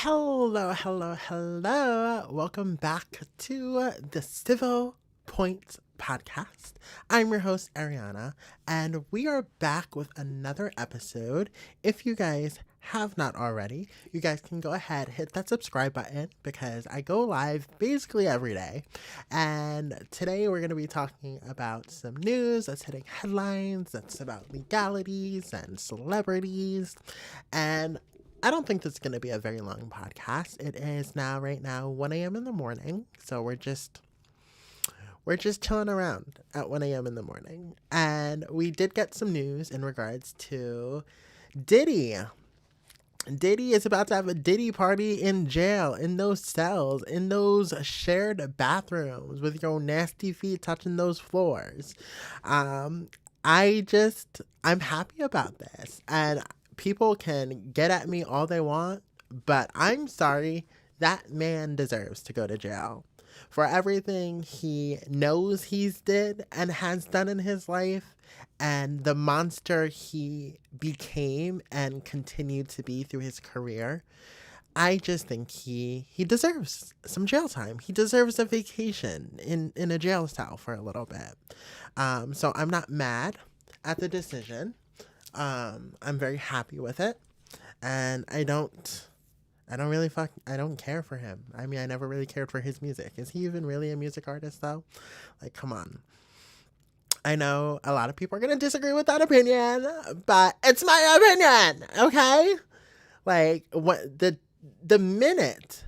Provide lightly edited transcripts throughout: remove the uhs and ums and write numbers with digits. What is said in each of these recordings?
Hello, hello, hello. Welcome back to the Civil Points podcast. I'm your host, Ariana, and we are back with another episode. If you guys have not already, you guys can go ahead, hit that subscribe button because I go live basically every day. And today we're going to be talking about some news that's hitting headlines, that's about legalities and celebrities. And I don't think this is going to be a very long podcast. It is right now 1 a.m. in the morning. So we're just chilling around at 1 a.m. in the morning. And we did get some news in regards to Diddy. Diddy is about to have a Diddy party in jail, in those cells, in those shared bathrooms with your nasty feet touching those floors. I'm happy about this. And people can get at me all they want, but I'm sorry, that man deserves to go to jail for everything he knows he's did and has done in his life, and the monster he became and continued to be through his career. I just think he deserves some jail time. He deserves a vacation in a jail cell for a little bit. So I'm not mad at the decision. I'm very happy with it, and I don't care for him. I mean, I never really cared for his music. Is he even really a music artist though? Like, come on. I know a lot of people are going to disagree with that opinion, but it's my opinion, okay? Like, what the minute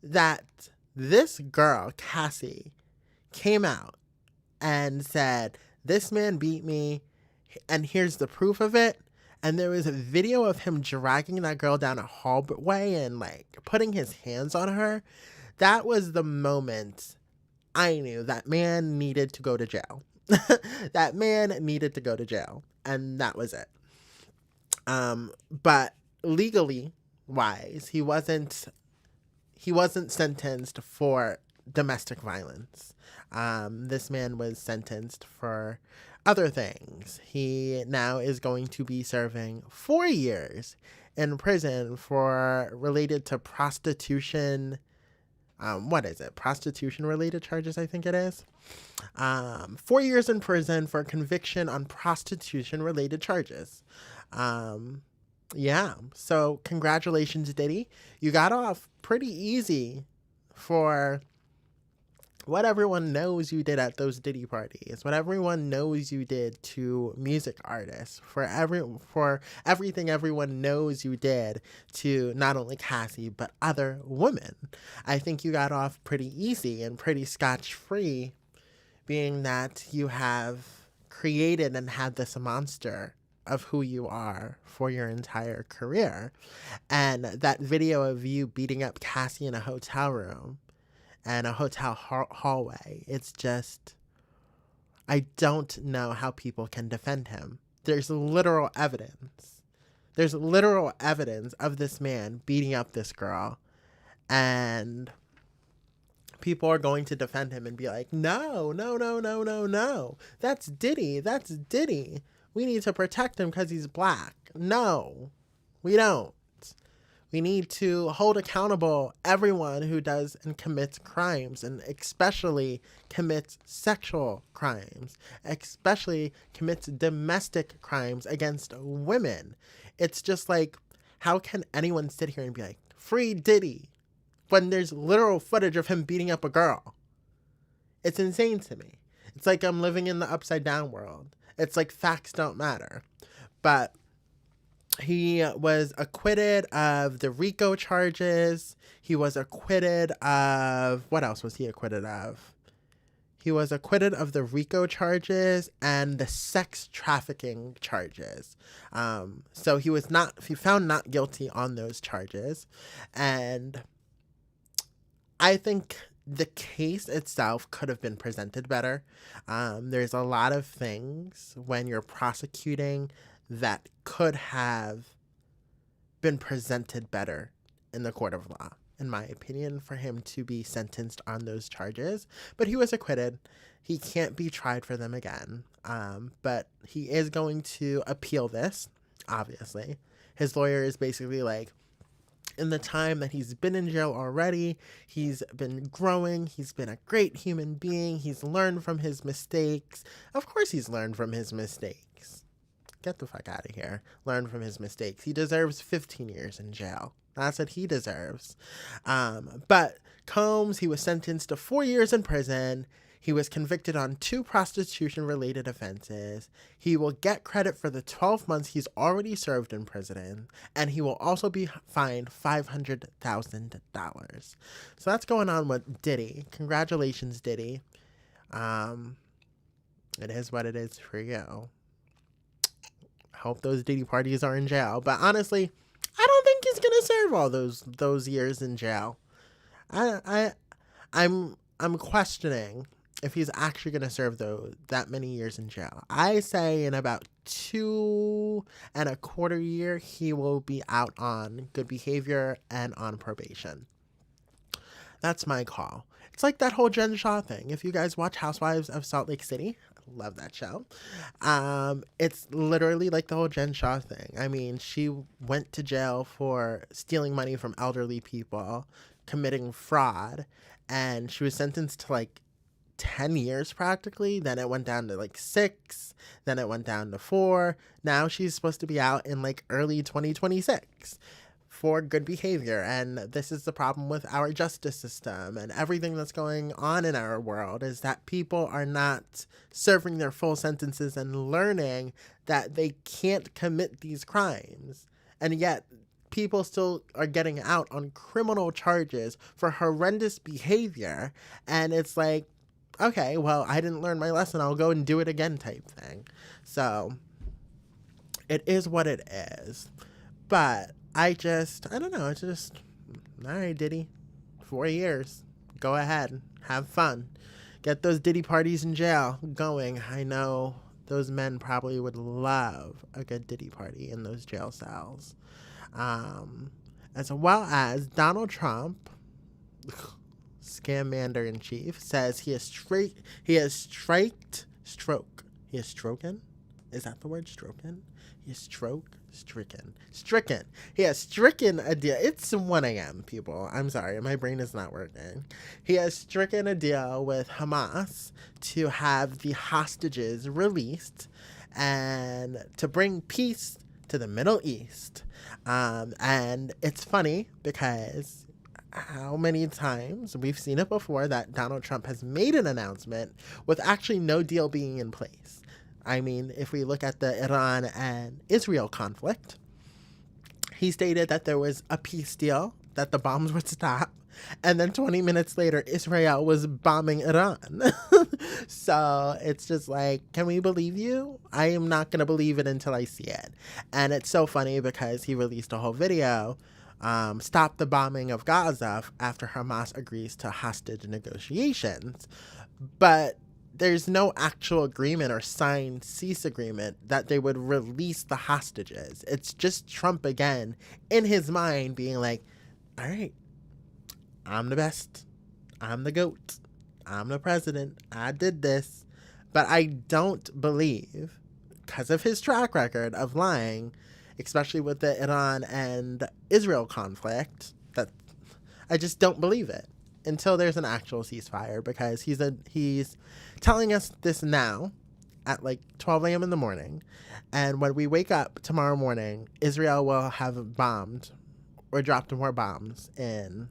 that this girl, Cassie, came out and said, "This man beat me, and here's the proof of it," and there was a video of him dragging that girl down a hallway and, like, putting his hands on her, that was the moment I knew that man needed to go to jail. That man needed to go to jail, and that was it. But legally wise, he wasn't sentenced for domestic violence. This man was sentenced for other things. He now is going to be serving 4 years in prison for related to prostitution. What is it? Prostitution related charges, I think it is. 4 years in prison for conviction on prostitution related charges. Yeah. So congratulations, Diddy. You got off pretty easy for what everyone knows you did at those Diddy parties, what everyone knows you did to music artists, for everything everyone knows you did to not only Cassie, but other women. I think you got off pretty easy and pretty scotch-free, being that you have created and had this monster of who you are for your entire career. And that video of you beating up Cassie in a hotel room and a hotel hallway, it's just, I don't know how people can defend him. There's literal evidence. There's literal evidence of this man beating up this girl, and people are going to defend him and be like, no, no, no, no, no, no. That's Diddy. That's Diddy. We need to protect him because he's black. No, we don't. We need to hold accountable everyone who does and commits crimes, and especially commits sexual crimes, especially commits domestic crimes against women. It's just like, how can anyone sit here and be like, free Diddy, when there's literal footage of him beating up a girl? It's insane to me. It's like I'm living in the upside down world. It's like facts don't matter. But he was acquitted of the RICO charges. He was acquitted of, what else was he acquitted of? He was acquitted of the RICO charges and the sex trafficking charges. So he found not guilty on those charges. And I think the case itself could have been presented better. There's a lot of things when you're prosecuting that could have been presented better in the court of law, in my opinion, for him to be sentenced on those charges. But he was acquitted. He can't be tried for them again. But he is going to appeal this, obviously. His lawyer is basically like, in the time that he's been in jail already, he's been growing. He's been a great human being. He's learned from his mistakes. Of course he's learned from his mistakes. Get the fuck out of here. Learn from his mistakes. He deserves 15 years in jail. That's what he deserves. But Combs, he was sentenced to 4 years in prison. He was convicted on 2 prostitution-related offenses. He will get credit for the 12 months he's already served in prison, and he will also be fined $500,000. So that's going on with Diddy. Congratulations, Diddy. It is what it is for you. I hope those Diddy parties are in jail, but honestly, I don't think he's gonna serve all those years in jail. I'm questioning if he's actually going to serve that many years in jail. I say in about 2.25 years, he will be out on good behavior and on probation. That's my call. It's like that whole Jen Shah thing. If you guys watch Housewives of Salt Lake City, I love that show. It's literally like the whole Jen Shah thing. I mean, she went to jail for stealing money from elderly people, committing fraud, and she was sentenced to like 10 years practically. Then it went down to like 6. Then it went down to 4. Now she's supposed to be out in like early 2026 for good behavior. And this is the problem with our justice system and everything that's going on in our world, is that people are not serving their full sentences and learning that they can't commit these crimes. And yet people still are getting out on criminal charges for horrendous behavior. And it's like, okay, well, I didn't learn my lesson. I'll go and do it again type thing. So it is what it is. But I don't know. It's just, all right, Diddy, 4 years. Go ahead. Have fun. Get those Diddy parties in jail going. I know those men probably would love a good Diddy party in those jail cells. As well as Donald Trump, scammander in chief, says he has stricken. Is that the word? Stroken? He has stricken. He has stricken a deal. It's 1 a.m., people. I'm sorry. My brain is not working. He has stricken a deal with Hamas to have the hostages released and to bring peace to the Middle East. And it's funny because how many times we've seen it before that Donald Trump has made an announcement with actually no deal being in place. I mean, if we look at the Iran and Israel conflict, he stated that there was a peace deal, that the bombs would stop, and then 20 minutes later, Israel was bombing Iran. So it's just like, can we believe you? I am not going to believe it until I see it. And it's so funny because he released a whole video, stop the bombing of Gaza after Hamas agrees to hostage negotiations. But there's no actual agreement or signed cease agreement that they would release the hostages. It's just Trump again in his mind being like, all right, I'm the best. I'm the GOAT. I'm the president. I did this. But I don't believe, because of his track record of lying, especially with the Iran and Israel conflict, that I just don't believe it until there's an actual ceasefire, because he's telling us this now at like 12 a.m. in the morning. And when we wake up tomorrow morning, Israel will have bombed or dropped more bombs in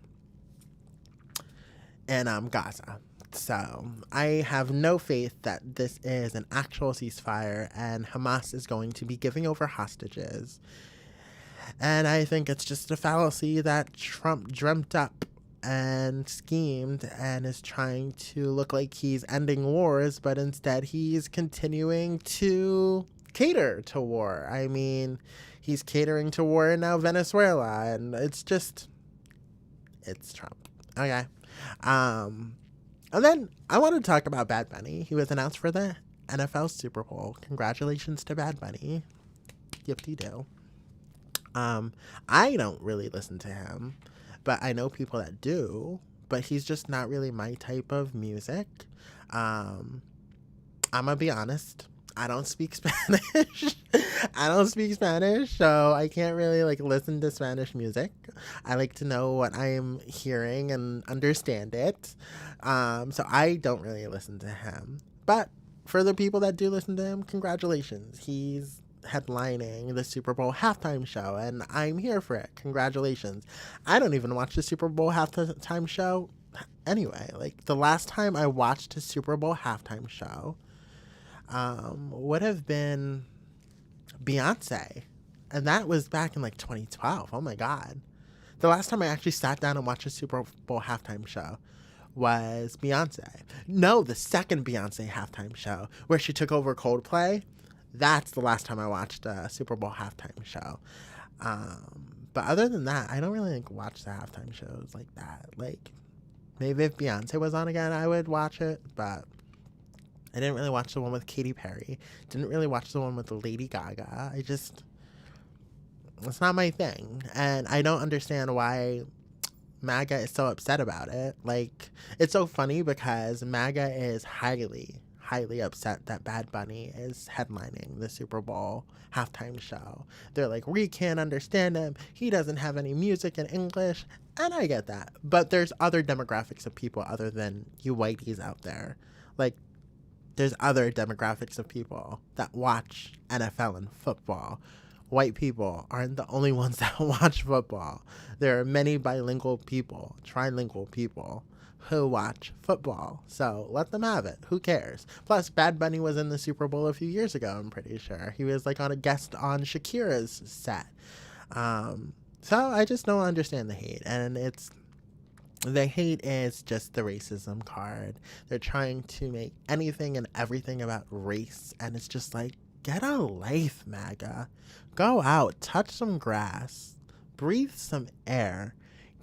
Gaza. So I have no faith that this is an actual ceasefire and Hamas is going to be giving over hostages. And I think it's just a fallacy that Trump dreamt up and schemed and is trying to look like he's ending wars, but instead he's continuing to cater to war. I mean, he's catering to war in now Venezuela, and it's Trump. Okay. And then I want to talk about Bad Bunny. He was announced for the NFL Super Bowl. Congratulations to Bad Bunny. Yip-de-doo. I don't really listen to him, but I know people that do, but he's just not really my type of music. I'm gonna be honest. I don't speak Spanish. I don't speak Spanish, so I can't really like listen to Spanish music. I like to know what I am hearing and understand it. So I don't really listen to him. But for the people that do listen to him, congratulations. He's headlining the Super Bowl halftime show, and I'm here for it. Congratulations. I don't even watch the Super Bowl halftime show anyway. Like, the last time I watched a Super Bowl halftime show would have been Beyonce, and that was back in like 2012. Oh my god. The last time I actually sat down and watched a Super Bowl halftime show was Beyonce. No, the second Beyonce halftime show where she took over Coldplay. That's the last time I watched a Super Bowl halftime show. But other than that, I don't really like watch the halftime shows like that. Like, maybe if Beyonce was on again, I would watch it, but I didn't really watch the one with Katy Perry. Didn't really watch the one with Lady Gaga. It's not my thing. And I don't understand why MAGA is so upset about it. Like, it's so funny because MAGA is highly upset that Bad Bunny is headlining the Super Bowl halftime show. They're like, we can't understand him. He doesn't have any music in English. And I get that. But there's other demographics of people other than you whiteys out there. Like, there's other demographics of people that watch NFL and football. White people aren't the only ones that watch football. There are many bilingual people, trilingual people who watch football. So let them have it. Who cares? Plus, Bad Bunny was in the Super Bowl a few years ago, I'm pretty sure. He was like on a guest on Shakira's set. So I just don't understand the hate. And the hate is just the racism card. They're trying to make anything and everything about race. And it's just like, get a life, MAGA. Go out, touch some grass, breathe some air,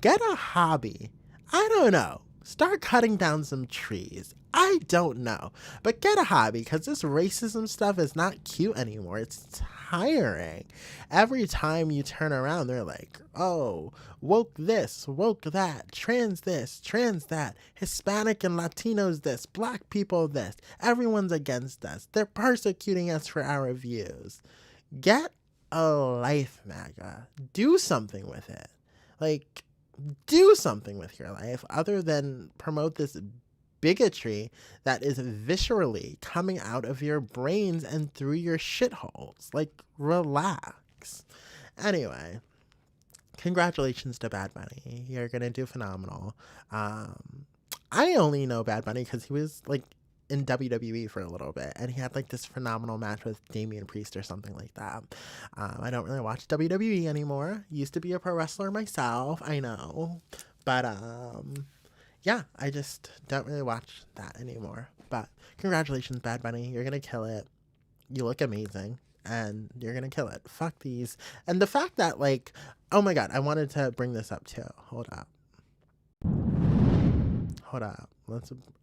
get a hobby. I don't know. Start cutting down some trees. I don't know. But get a hobby, because this racism stuff is not cute anymore. It's tiring. Every time you turn around, they're like, oh, woke this, woke that, trans this, trans that, Hispanic and Latinos this, black people this. Everyone's against us. They're persecuting us for our views. Get a life, MAGA. Do something with it. Like, do something with your life other than promote this bigotry that is viscerally coming out of your brains and through your shitholes. Like, relax. Anyway, congratulations to Bad Bunny. You're gonna do phenomenal. I only know Bad Bunny because he was like in WWE for a little bit, and he had like this phenomenal match with Damian Priest or something like that. I don't really watch WWE anymore. Used to be a pro wrestler myself, I know, but yeah, I just don't really watch that anymore. But congratulations, Bad Bunny, you're gonna kill it. You look amazing, and you're gonna kill it. Fuck these. And the fact that, like, oh my god, I wanted to bring this up too. Hold up.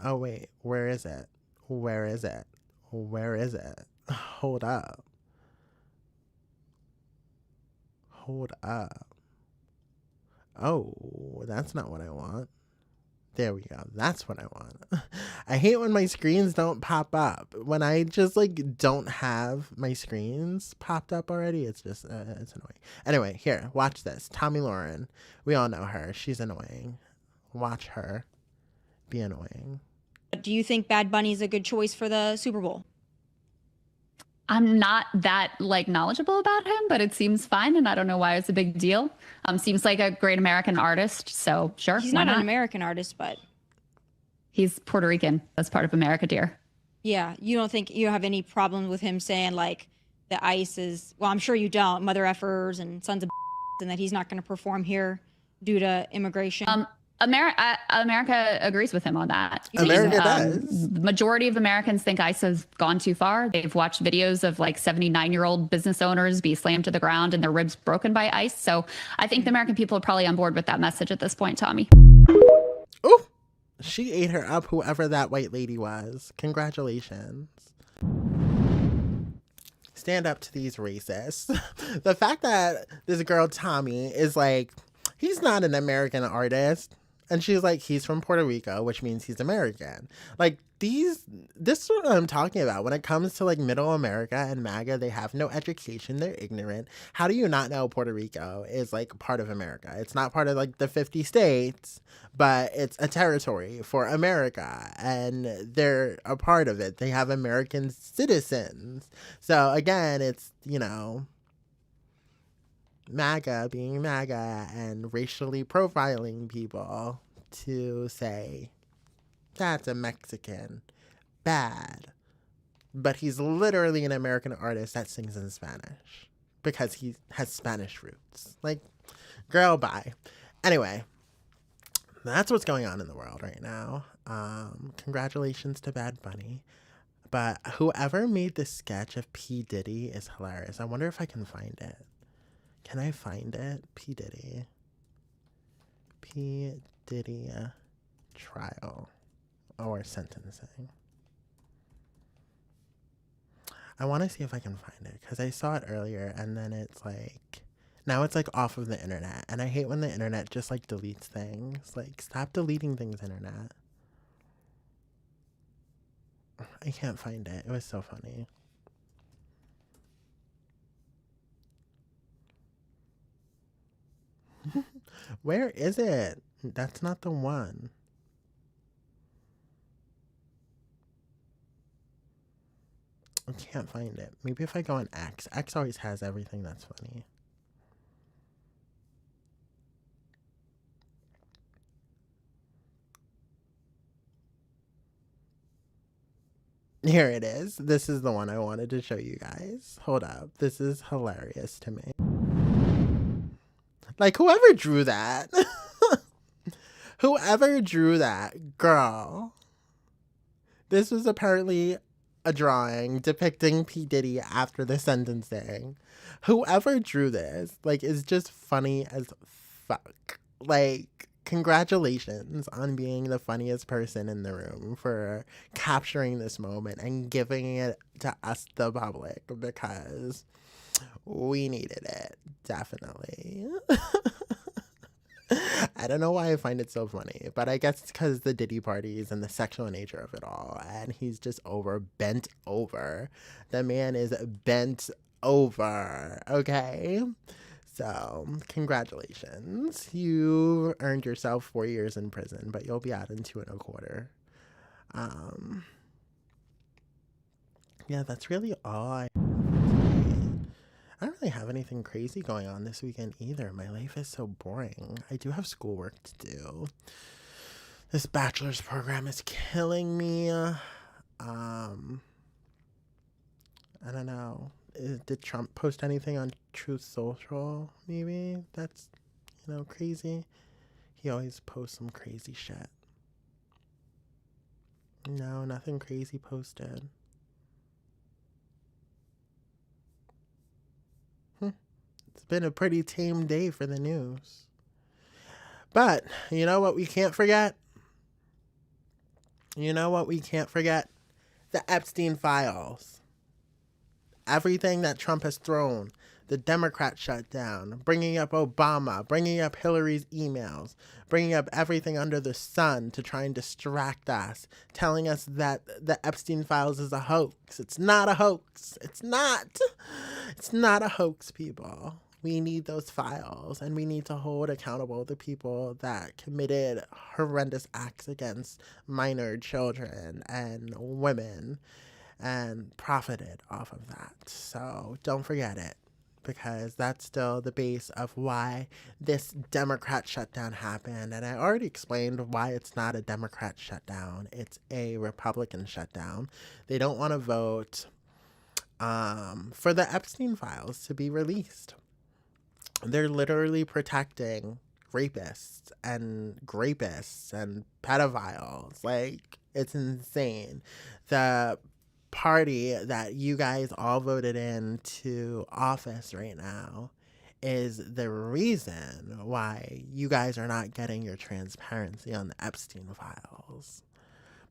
Oh wait, where is it? Where is it? Where is it? Hold up. Hold up. Oh, that's not what I want. There we go. That's what I want. I hate when my screens don't pop up. When I just like don't have my screens popped up already, it's just it's annoying. Anyway, here, watch this. Tomi Lahren. We all know her. She's annoying. Watch her be annoying. Do you think Bad Bunny is a good choice for the Super Bowl? I'm not that like knowledgeable about him, but it seems fine, and I don't know why it's a big deal. Seems like a great American artist, so sure. He's not an American artist, but he's Puerto Rican. That's part of America, dear. Yeah, you don't think you have any problem with him saying like the ICE is, well, I'm sure you don't, mother effers and sons of and that he's not going to perform here due to immigration? America agrees with him on that. America does. The majority of Americans think ICE has gone too far. They've watched videos of like 79-year-old business owners be slammed to the ground and their ribs broken by ICE. So I think the American people are probably on board with that message at this point, Tommy. Ooh, she ate her up, whoever that white lady was. Congratulations. Stand up to these racists. The fact that this girl Tommy is like, he's not an American artist. And she's like, he's from Puerto Rico, which means he's American. Like, this is what I'm talking about. When it comes to like middle America and MAGA, they have no education. They're ignorant. How do you not know Puerto Rico is like part of America? It's not part of like the 50 states, but it's a territory for America and they're a part of it. They have American citizens. So again, it's, you know, MAGA being MAGA and racially profiling people to say, that's a Mexican. Bad. But he's literally an American artist that sings in Spanish because he has Spanish roots. Like, girl, bye. Anyway, that's what's going on in the world right now. Congratulations to Bad Bunny. But whoever made this sketch of P. Diddy is hilarious. I wonder if I can find it. Can I find it? P. Diddy. P. Diddy trial or sentencing. I want to see if I can find it because I saw it earlier and then it's like, now it's like off of the internet. And I hate when the internet just like deletes things. Like, stop deleting things, internet. I can't find it. It was so funny. Where is it? That's not the one. I can't find it. Maybe if I go on X. X always has everything that's funny. Here it is. This is the one I wanted to show you guys. Hold up. This is hilarious to me. Like, whoever drew that. Whoever drew that, girl. This was apparently a drawing depicting P. Diddy after the sentencing. Whoever drew this, like, is just funny as fuck. Like, congratulations on being the funniest person in the room for capturing this moment and giving it to us, the public, because we needed it, definitely. I don't know why I find it so funny, but I guess it's because the Diddy parties and the sexual nature of it all, and he's just bent over. The man is bent over, okay? So, congratulations. You earned yourself 4 years in prison, but you'll be out in 2 1/4. Yeah, that's really all I don't really have anything crazy going on this weekend either. My life is so boring. I do have schoolwork to do. This bachelor's program is killing me. I don't know. Did Trump post anything on Truth Social? Maybe that's, crazy. He always posts some crazy shit. No, nothing crazy posted. It's been a pretty tame day for the news. But you know what we can't forget? You know what we can't forget? The Epstein files. Everything that Trump has thrown, the Democrats shut down, bringing up Obama, bringing up Hillary's emails, bringing up everything under the sun to try and distract us, telling us that the Epstein files is a hoax. It's not a hoax. It's not. It's not a hoax, people. We need those files, and we need to hold accountable the people that committed horrendous acts against minor children and women and profited off of that. So don't forget it, because that's still the base of why this Democrat shutdown happened. And I already explained why it's not a Democrat shutdown. It's a Republican shutdown. They don't want to vote for the Epstein files to be released. They're literally protecting rapists and pedophiles. Like, it's insane. The party that you guys all voted into office right now is the reason why you guys are not getting your transparency on the Epstein files.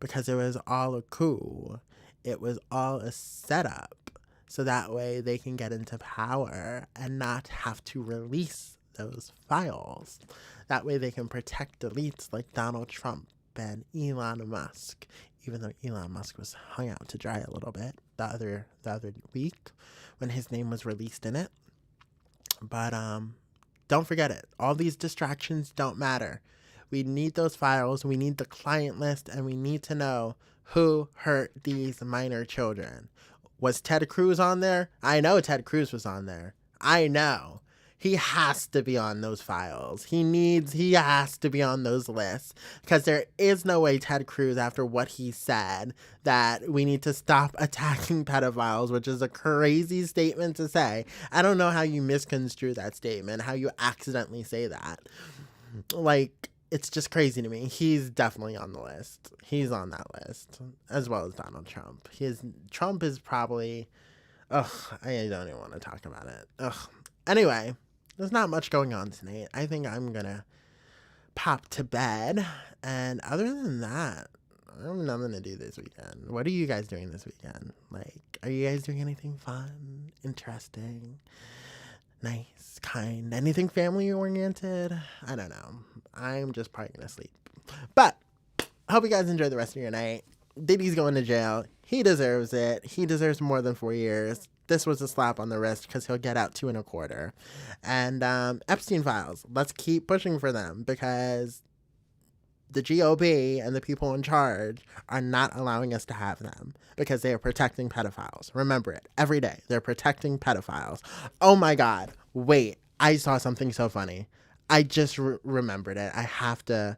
Because it was all a coup. It was all a setup. So that way they can get into power and not have to release those files. That way they can protect elites like Donald Trump and Elon Musk, even though Elon Musk was hung out to dry a little bit the other week when his name was released in it. But don't forget it. All these distractions don't matter. We need those files, we need the client list, and we need to know who hurt these minor children. Was Ted Cruz on there? I know Ted Cruz was on there. I know. He has to be on those files. He has to be on those lists, because there is no way Ted Cruz, after what he said, that we need to stop attacking pedophiles, which is a crazy statement to say. I don't know how you misconstrue that statement, how you accidentally say that. Like, it's just crazy to me. He's definitely on the list. He's on that list, as well as Donald Trump. Trump is probably, I don't even want to talk about it. Anyway, there's not much going on tonight. I think I'm gonna pop to bed. And other than that, I have nothing to do this weekend. What are you guys doing this weekend? Like, are you guys doing anything fun, interesting, nice, kind, anything family oriented? I don't know. I'm just probably gonna sleep. But I hope you guys enjoy the rest of your night. Diddy's going to jail. He deserves it. He deserves more than 4 years. This was a slap on the wrist, because he'll get out 2 1/4. And Epstein files. Let's keep pushing for them, because the GOP and the people in charge are not allowing us to have them, because they are protecting pedophiles. Remember it every day. They're protecting pedophiles. Oh my God. Wait, I saw something so funny. I just remembered it. I have to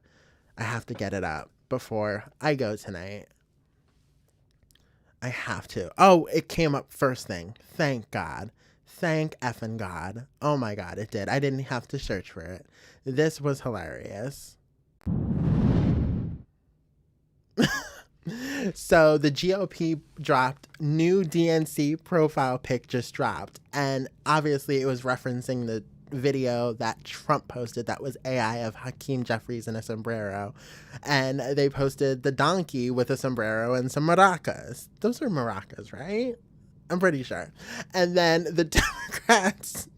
get it up before I go tonight. I have to. Oh, it came up first thing. Thank God. Thank effing God. Oh my God, it did. I didn't have to search for it. This was hilarious. So the GOP dropped new DNC profile pic, just dropped. And obviously it was referencing the video that Trump posted that was AI of Hakeem Jeffries in a sombrero. And they posted the donkey with a sombrero and some maracas. Those are maracas, right? I'm pretty sure. And then the Democrats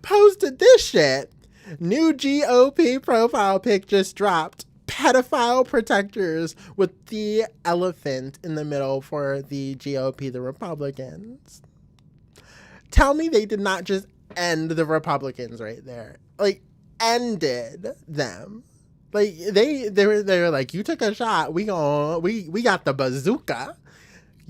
posted this shit. New GOP profile pic just dropped. Pedophile protectors with the elephant in the middle for the GOP, the Republicans. Tell me they did not just end the Republicans right there. Like, ended them. Like, they were like, you took a shot, we got the bazooka.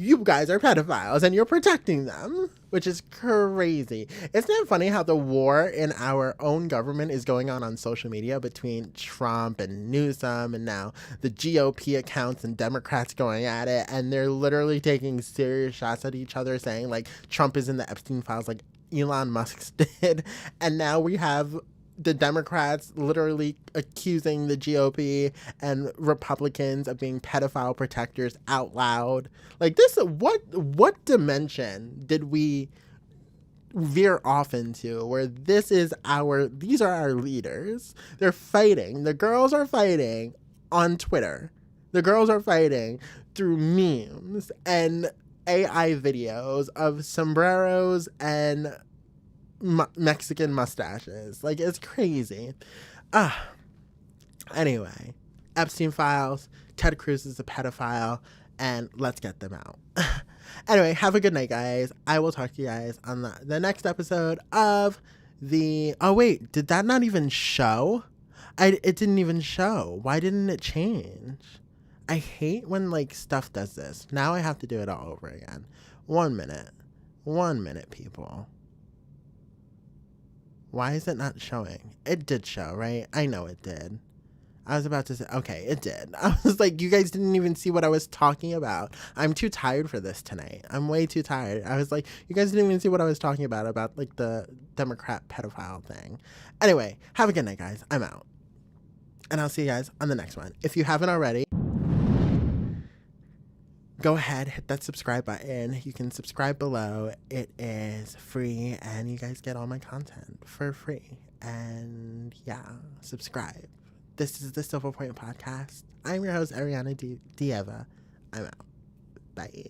You guys are pedophiles and you're protecting them, which is crazy. Isn't it funny how the war in our own government is going on social media between Trump and Newsom, and now the GOP accounts and Democrats going at it, and they're literally taking serious shots at each other, saying like Trump is in the Epstein files like Elon Musk did, and now we have the Democrats literally accusing the GOP and Republicans of being pedophile protectors out loud. Like, this, what dimension did we veer off into where these are our leaders? They're fighting. The girls are fighting on Twitter. The girls are fighting through memes and AI videos of sombreros and Mexican mustaches. Like, it's crazy. Anyway, Epstein files, Ted Cruz is a pedophile, and let's get them out. Anyway, have a good night, guys. I will talk to you guys on the next episode of the... Oh, wait, did that not even show? It didn't even show. Why didn't it change? I hate when, like, stuff does this. Now I have to do it all over again. 1 minute. 1 minute, people. Why is it not showing? It did show, right? I know it did. I was about to say, okay, it did. I was like, you guys didn't even see what I was talking about. I'm too tired for this tonight. I'm way too tired. I was like, you guys didn't even see what I was talking about like the Democrat pedophile thing. Anyway, have a good night, guys. I'm out. And I'll see you guys on the next one. If you haven't already, go ahead, hit that subscribe button. You can subscribe below. It is free, and you guys get all my content for free. And yeah, subscribe. This is the Silver Point Podcast. I'm your host, Ariana Dieva. I'm out. Bye.